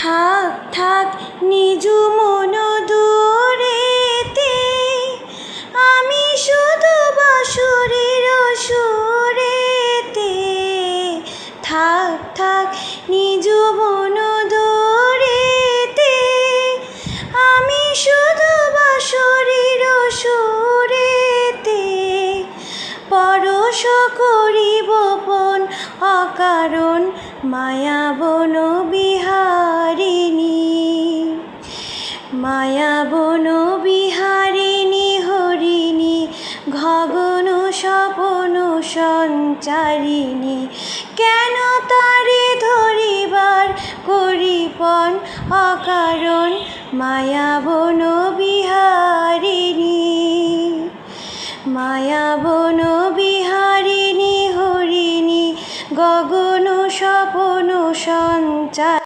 থাক থাক নিজ মন দূরেতে, আমি শুধু বাঁশুরির সুরেতে। থাক থাক নিজ মন দূরেতে, আমি শুধু বাঁশুরির সুরেতে। পরশ করিব পণ অকারণ মায়া বন বিহারিণী। মায়া বন বিহারিণী হরিণী, গগন স্বপন সঞ্চারিণী। কেন তারে ধরিবার করিপন অকারণ মায়া বন বিহারিণী। মায়া বন বিহারিণী হরিণী, গগন স্বপন সঞ্চার।